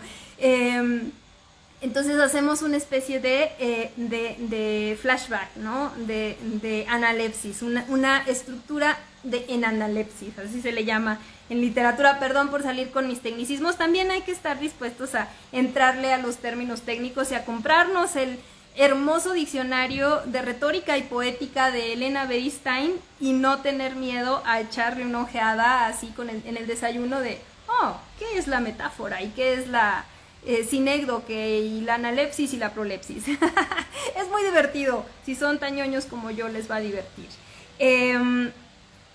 entonces hacemos una especie de flashback, ¿no? De analepsis, una estructura en analepsis, así se le llama en literatura. Perdón por salir con mis tecnicismos, también hay que estar dispuestos a entrarle a los términos técnicos y a comprarnos el hermoso diccionario de retórica y poética de Elena Beristain y no tener miedo a echarle una ojeada así en el desayuno de, oh, ¿qué es la metáfora? ¿Y qué es la sinécdoque y la analepsis y la prolepsis? Es muy divertido. Si son tan ñoños como yo, les va a divertir.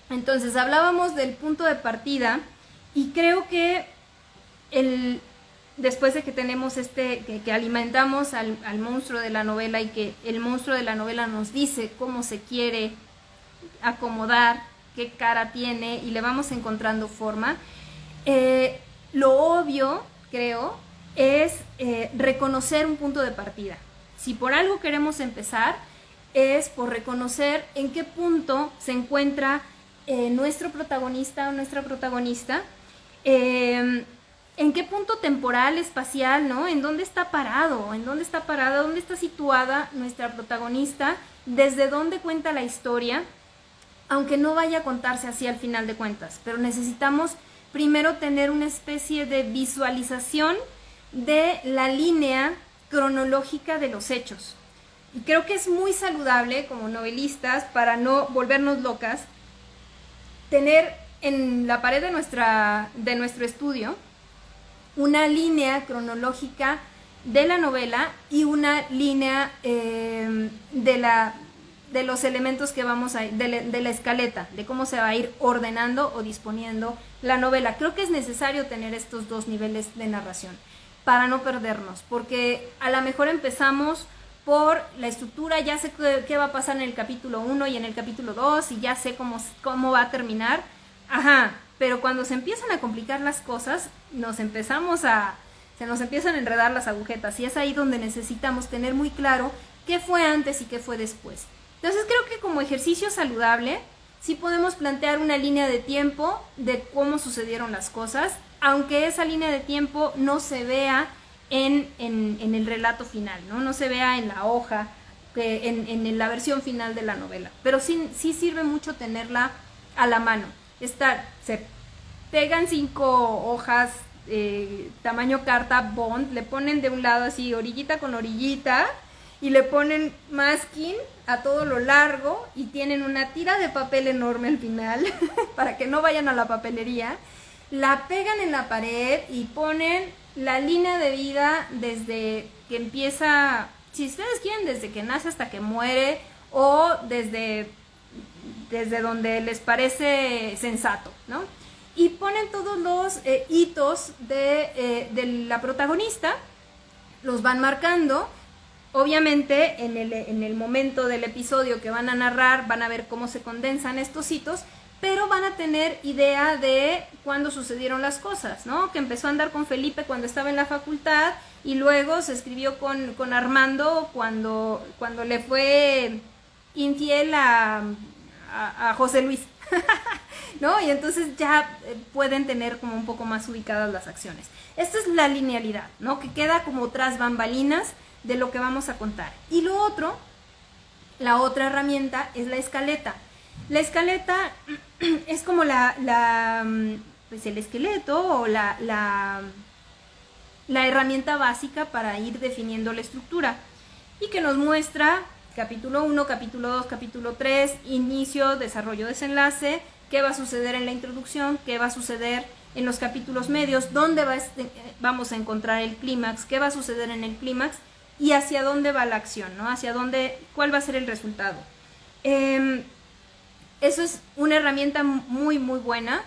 Entonces, hablábamos del punto de partida, y creo que después de que tenemos que alimentamos al monstruo de la novela, y que el monstruo de la novela nos dice cómo se quiere acomodar, qué cara tiene, y le vamos encontrando forma, lo obvio, creo, es reconocer un punto de partida. Si por algo queremos empezar, es por reconocer en qué punto se encuentra nuestro protagonista o nuestra protagonista, en qué punto temporal, espacial, ¿no? En dónde está parado, dónde está situada nuestra protagonista, desde dónde cuenta la historia, aunque no vaya a contarse así al final de cuentas, pero necesitamos primero tener una especie de visualización de la línea cronológica de los hechos. Y creo que es muy saludable como novelistas, para no volvernos locas, tener en la pared de nuestro estudio una línea cronológica de la novela y una línea de los elementos que vamos a de la escaleta, de cómo se va a ir ordenando o disponiendo la novela. Creo que es necesario tener estos 2 niveles de narración para no perdernos, porque a lo mejor empezamos por la estructura, ya sé qué va a pasar en el capítulo 1 y en el capítulo 2, y ya sé cómo va a terminar. Ajá, pero cuando se empiezan a complicar las cosas, se nos empiezan a enredar las agujetas, y es ahí donde necesitamos tener muy claro qué fue antes y qué fue después. Entonces creo que como ejercicio saludable sí podemos plantear una línea de tiempo de cómo sucedieron las cosas, aunque esa línea de tiempo no se vea en el relato final, no se vea en la hoja, en la versión final de la novela, pero sí sirve mucho tenerla a la mano. Se pegan 5 hojas tamaño carta bond, le ponen de un lado así orillita con orillita, y le ponen masking a todo lo largo, y tienen una tira de papel enorme al final para que no vayan a la papelería, la pegan en la pared y ponen la línea de vida desde que empieza, si ustedes quieren, desde que nace hasta que muere, o desde donde les parece sensato, ¿no? Y ponen todos los hitos de la protagonista, los van marcando. Obviamente en el momento del episodio que van a narrar van a ver cómo se condensan estos hitos, pero van a tener idea de cuándo sucedieron las cosas, ¿no? Que empezó a andar con Felipe cuando estaba en la facultad y luego se escribió con Armando cuando le fue infiel a José Luis, ¿no? Y entonces ya pueden tener como un poco más ubicadas las acciones. Esta es la linealidad, ¿no? Que queda como tras bambalinas de lo que vamos a contar. Y lo otro, la otra herramienta es la escaleta. La escaleta es como pues el esqueleto o la herramienta básica para ir definiendo la estructura y que nos muestra capítulo 1, capítulo 2, capítulo 3, inicio, desarrollo, desenlace, qué va a suceder en la introducción, qué va a suceder en los capítulos medios, dónde vamos a encontrar el clímax, qué va a suceder en el clímax y hacia dónde va la acción, ¿no? Cuál va a ser el resultado. Eso es una herramienta muy, muy buena.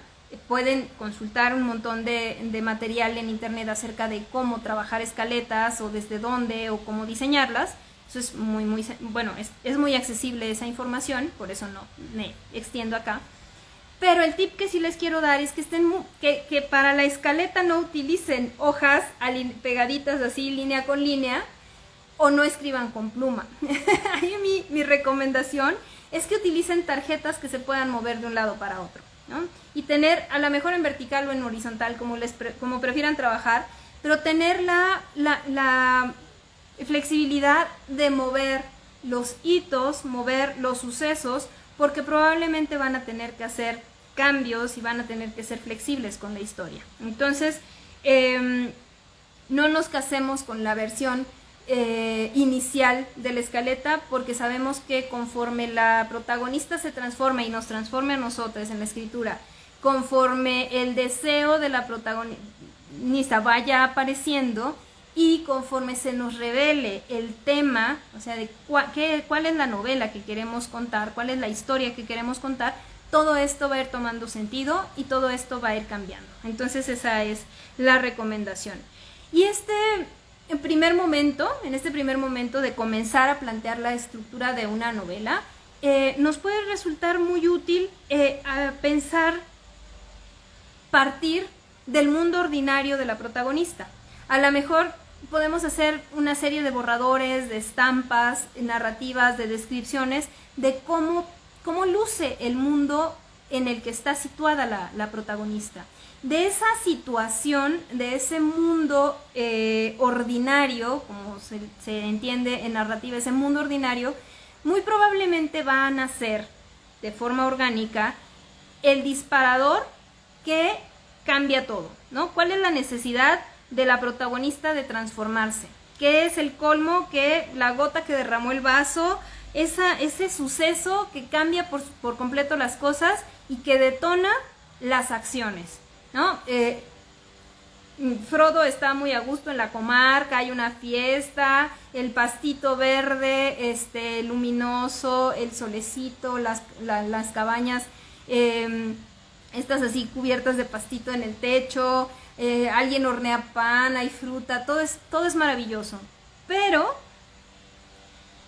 Pueden consultar un montón de material en internet acerca de cómo trabajar escaletas o desde dónde o cómo diseñarlas. Eso es muy, muy, bueno, es muy accesible esa información, por eso no me extiendo acá. Pero el tip que sí les quiero dar es que para la escaleta no utilicen hojas pegaditas así, línea con línea, o no escriban con pluma. Ahí mi recomendación es que utilicen tarjetas que se puedan mover de un lado para otro, ¿no? Y tener, a lo mejor en vertical o en horizontal, como prefieran trabajar, pero tener la flexibilidad de mover los hitos, mover los sucesos, porque probablemente van a tener que hacer cambios y van a tener que ser flexibles con la historia. Entonces, no nos casemos con la versión inicial de la escaleta, porque sabemos que conforme la protagonista se transforma y nos transforme a nosotros en la escritura, conforme el deseo de la protagonista vaya apareciendo y conforme se nos revele el tema, o sea, de cuál es la novela que queremos contar, cuál es la historia que queremos contar, todo esto va a ir tomando sentido y todo esto va a ir cambiando. Entonces esa es la recomendación. Y en este primer momento de comenzar a plantear la estructura de una novela, nos puede resultar muy útil partir del mundo ordinario de la protagonista. A lo mejor podemos hacer una serie de borradores, de estampas, narrativas, de descripciones de cómo luce el mundo en el que está situada la protagonista. De esa situación, de ese mundo ordinario, como se entiende en narrativa, ese mundo ordinario, muy probablemente va a nacer de forma orgánica el disparador que cambia todo, ¿no? ¿Cuál es la necesidad de la protagonista de transformarse? ¿Qué es el colmo? Que la gota que derramó el vaso, ese suceso que cambia por completo las cosas y que detona las acciones, ¿no? Frodo está muy a gusto en la comarca, hay una fiesta, el pastito verde, luminoso, el solecito, las cabañas, estas así cubiertas de pastito en el techo, alguien hornea pan, hay fruta, todo es maravilloso. Pero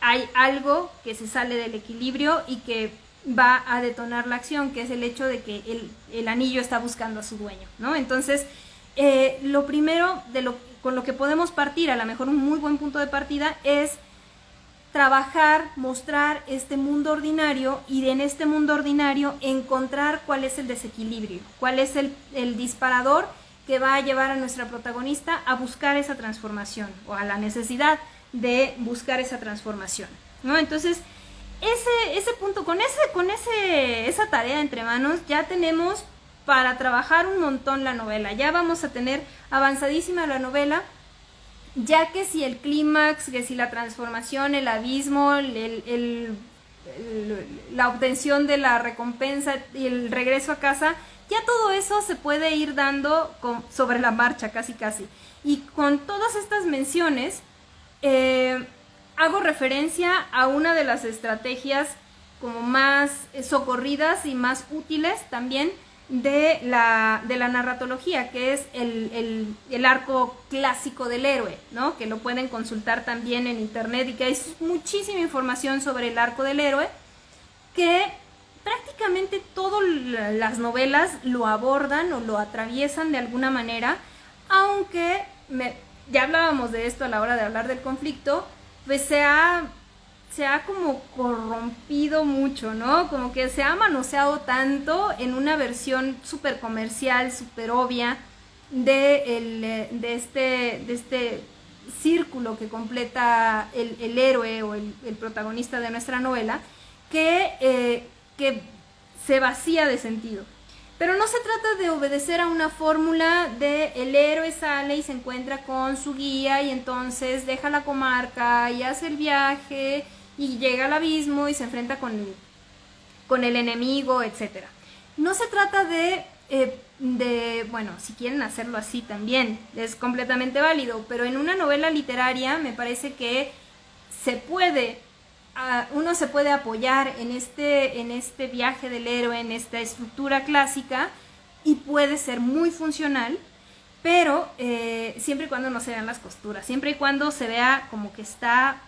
hay algo que se sale del equilibrio y que va a detonar la acción, que es el hecho de que el anillo está buscando a su dueño, ¿no? Entonces, lo primero con lo que podemos partir, a lo mejor un muy buen punto de partida, es trabajar, mostrar este mundo ordinario y en este mundo ordinario encontrar cuál es el desequilibrio, cuál es el disparador que va a llevar a nuestra protagonista a buscar esa transformación o a la necesidad de buscar esa transformación, ¿no? Entonces, ese punto, con esa tarea entre manos, ya tenemos para trabajar un montón la novela. Ya vamos a tener avanzadísima la novela, ya que si el clímax, que si la transformación, el abismo, la obtención de la recompensa y el regreso a casa, ya todo eso se puede ir dando sobre la marcha, casi. Y con todas estas menciones, hago referencia a una de las estrategias como más socorridas y más útiles también de la narratología, que es el arco clásico del héroe, ¿no? Que lo pueden consultar también en internet y que hay muchísima información sobre el arco del héroe, que prácticamente todas las novelas lo abordan o lo atraviesan de alguna manera, aunque ya hablábamos de esto a la hora de hablar del conflicto, pues se ha como corrompido mucho, ¿no? Como que se ha manoseado tanto en una versión súper comercial, súper obvia de este círculo que completa el héroe o el protagonista de nuestra novela, que se vacía de sentido. Pero no se trata de obedecer a una fórmula de el héroe sale y se encuentra con su guía y entonces deja la comarca y hace el viaje y llega al abismo y se enfrenta con el enemigo, etc. No se trata bueno, si quieren hacerlo así también, es completamente válido, pero en una novela literaria me parece que uno se puede apoyar en este viaje del héroe, en esta estructura clásica, y puede ser muy funcional, pero siempre y cuando no se vean las costuras, siempre y cuando se vea como que está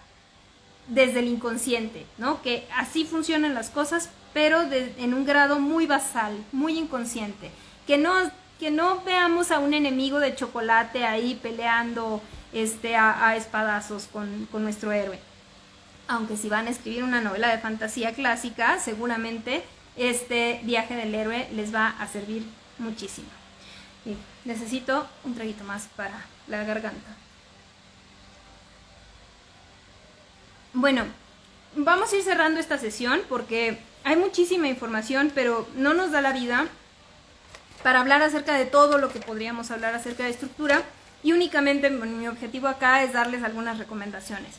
desde el inconsciente, ¿no? Que así funcionan las cosas, pero en un grado muy basal, muy inconsciente. Que no veamos a un enemigo de chocolate ahí peleando a espadazos con nuestro héroe. Aunque si van a escribir una novela de fantasía clásica, seguramente este viaje del héroe les va a servir muchísimo. Y necesito un traguito más para la garganta. Bueno, vamos a ir cerrando esta sesión porque hay muchísima información, pero no nos da la vida para hablar acerca de todo lo que podríamos hablar acerca de estructura, y únicamente mi objetivo acá es darles algunas recomendaciones.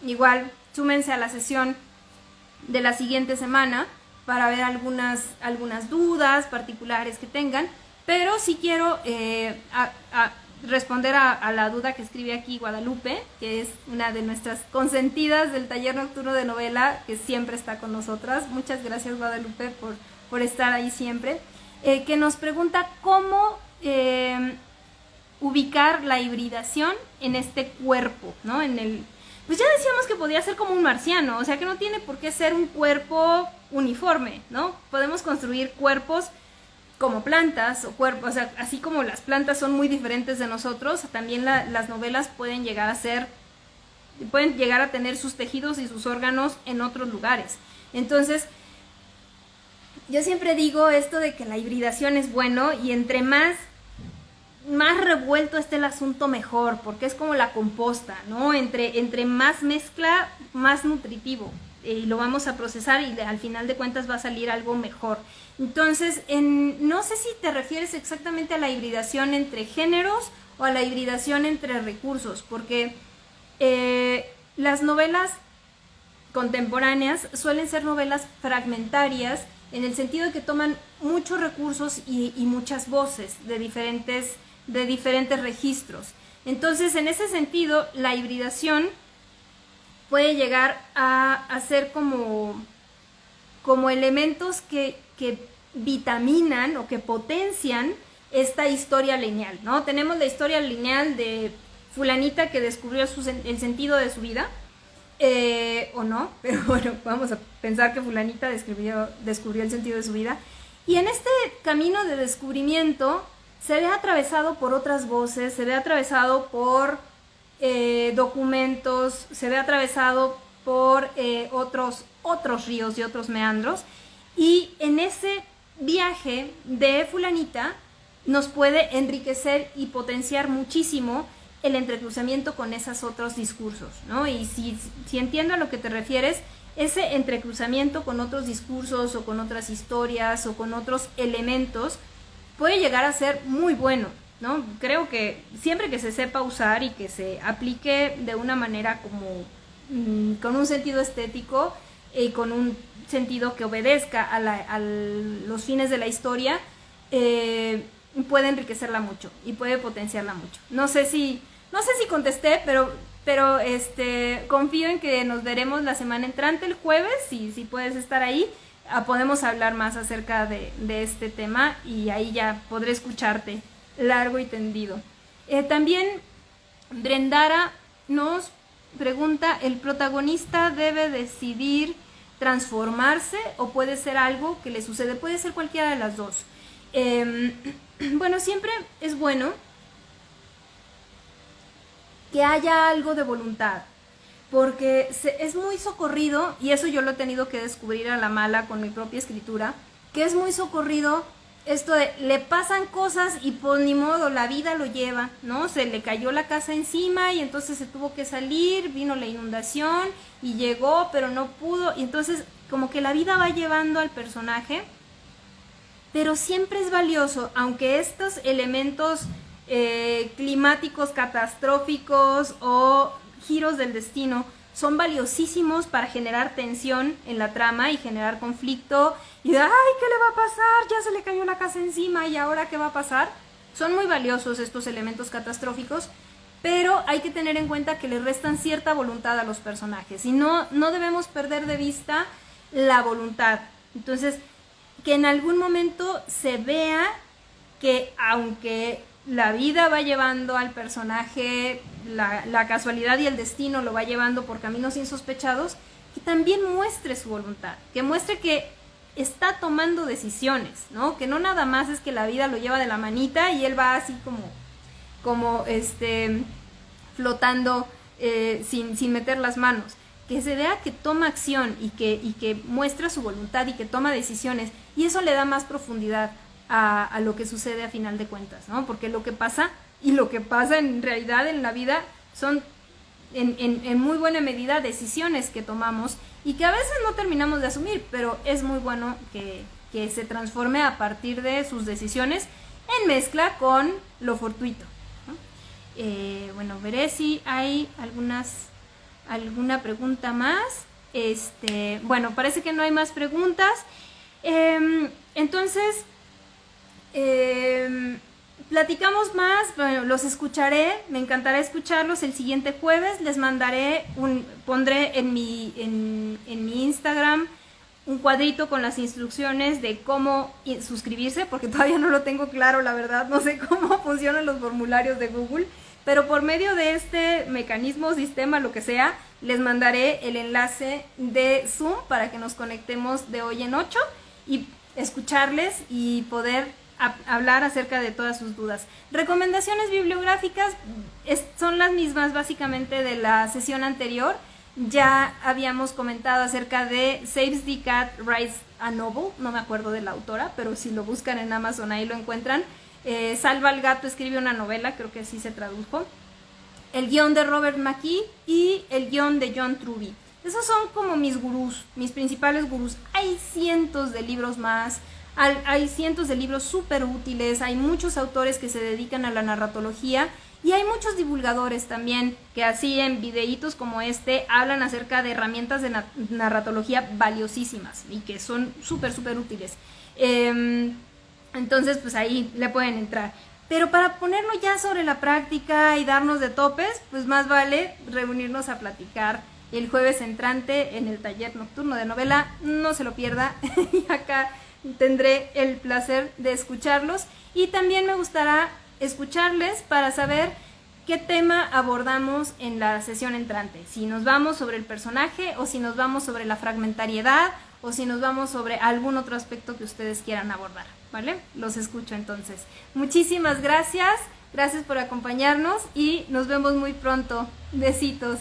Igual, súmense a la sesión de la siguiente semana para ver algunas dudas particulares que tengan, pero sí quiero responder a la duda que escribe aquí Guadalupe, que es una de nuestras consentidas del taller nocturno de novela, que siempre está con nosotras. Muchas gracias, Guadalupe, por estar ahí siempre, que nos pregunta cómo ubicar la hibridación en este cuerpo, ¿no? Pues ya decíamos que podía ser como un marciano, o sea que no tiene por qué ser un cuerpo uniforme, ¿no? Podemos construir cuerpos como plantas o cuerpos, o sea, así como las plantas son muy diferentes de nosotros, también las novelas pueden llegar a tener sus tejidos y sus órganos en otros lugares. Entonces, yo siempre digo esto de que la hibridación es bueno, y entre más revuelto esté el asunto mejor, porque es como la composta, ¿no? Entre más mezcla, más nutritivo, y lo vamos a procesar y al final de cuentas va a salir algo mejor. Entonces, no sé si te refieres exactamente a la hibridación entre géneros o a la hibridación entre recursos, porque las novelas contemporáneas suelen ser novelas fragmentarias, en el sentido de que toman muchos recursos y muchas voces de diferentes registros. Entonces, en ese sentido, la hibridación puede llegar a ser como elementos que vitaminan o que potencian esta historia lineal, ¿no? Tenemos la historia lineal de fulanita que descubrió el sentido de su vida, o no, pero bueno, vamos a pensar que fulanita descubrió el sentido de su vida, y en este camino de descubrimiento se ve atravesado por otras voces, se ve atravesado por documentos, se ve atravesado por otros ríos y otros meandros, y en ese viaje de fulanita nos puede enriquecer y potenciar muchísimo el entrecruzamiento con esos otros discursos, ¿no? Y si entiendo a lo que te refieres, ese entrecruzamiento con otros discursos o con otras historias o con otros elementos puede llegar a ser muy bueno, ¿no? Creo que siempre que se sepa usar y que se aplique de una manera como con un sentido estético y con un sentido que obedezca a los fines de la historia, puede enriquecerla mucho y puede potenciarla mucho. No sé si contesté, pero pero confío en que nos veremos la semana entrante, el jueves, si puedes estar ahí, podemos hablar más acerca de este tema y ahí ya podré escucharte largo y tendido. También Brendara nos pregunta, ¿el protagonista debe decidir transformarse o puede ser algo que le sucede? Puede ser cualquiera de las dos. Bueno, siempre es bueno que haya algo de voluntad, porque es muy socorrido, y eso yo lo he tenido que descubrir a la mala con mi propia escritura, que es muy socorrido esto de le pasan cosas y pues ni modo, la vida lo lleva, ¿no? Se le cayó la casa encima y entonces se tuvo que salir, vino la inundación y llegó, pero no pudo, y entonces como que la vida va llevando al personaje, pero siempre es valioso, aunque estos elementos climáticos catastróficos o giros del destino son valiosísimos para generar tensión en la trama y generar conflicto y de, ay, ¿qué le va a pasar? Ya se le cayó la casa encima y ahora ¿qué va a pasar? Son muy valiosos estos elementos catastróficos, pero hay que tener en cuenta que le restan cierta voluntad a los personajes y no debemos perder de vista la voluntad. Entonces, que en algún momento se vea que aunque la vida va llevando al personaje, la casualidad y el destino lo va llevando por caminos insospechados, que también muestre su voluntad, que muestre que está tomando decisiones, ¿no? Que no nada más es que la vida lo lleva de la manita y él va así como flotando sin meter las manos, que se vea que toma acción y que muestra su voluntad y que toma decisiones, y eso le da más profundidad a lo que sucede a final de cuentas, ¿no? Porque lo que pasa en realidad en la vida son en muy buena medida decisiones que tomamos y que a veces no terminamos de asumir, pero es muy bueno que se transforme a partir de sus decisiones en mezcla con lo fortuito, ¿no? Bueno, veré si hay alguna pregunta más. Bueno, parece que no hay más preguntas. Entonces, platicamos más, bueno, los escucharé, me encantará escucharlos el siguiente jueves, les mandaré pondré en mi Instagram un cuadrito con las instrucciones de cómo suscribirse, porque todavía no lo tengo claro, la verdad, no sé cómo funcionan los formularios de Google, pero por medio de este mecanismo, sistema, lo que sea, les mandaré el enlace de Zoom para que nos conectemos de hoy en 8 y escucharles y poder hablar acerca de todas sus dudas. Recomendaciones bibliográficas son las mismas básicamente de la sesión anterior. Ya habíamos comentado acerca de Saves the Cat Writes a Novel, no me acuerdo de la autora, pero si lo buscan en Amazon ahí lo encuentran. Salva al gato escribe una novela, creo que así se tradujo. El guión de Robert McKee y el guión de John Truby. Esos son como mis gurús, mis principales gurús. Hay cientos de libros más. Hay cientos de libros súper útiles, hay muchos autores que se dedican a la narratología y hay muchos divulgadores también que así en videitos como hablan acerca de herramientas de narratología valiosísimas y que son súper útiles. Entonces pues ahí le pueden entrar. Pero para ponerlo ya sobre la práctica y darnos de topes, pues más vale reunirnos a platicar el jueves entrante en el taller nocturno de novela, no se lo pierda. Y acá tendré el placer de escucharlos y también me gustará escucharles para saber qué tema abordamos en la sesión entrante, si nos vamos sobre el personaje o si nos vamos sobre la fragmentariedad o si nos vamos sobre algún otro aspecto que ustedes quieran abordar, ¿vale? Los escucho entonces. Muchísimas gracias por acompañarnos y nos vemos muy pronto. Besitos.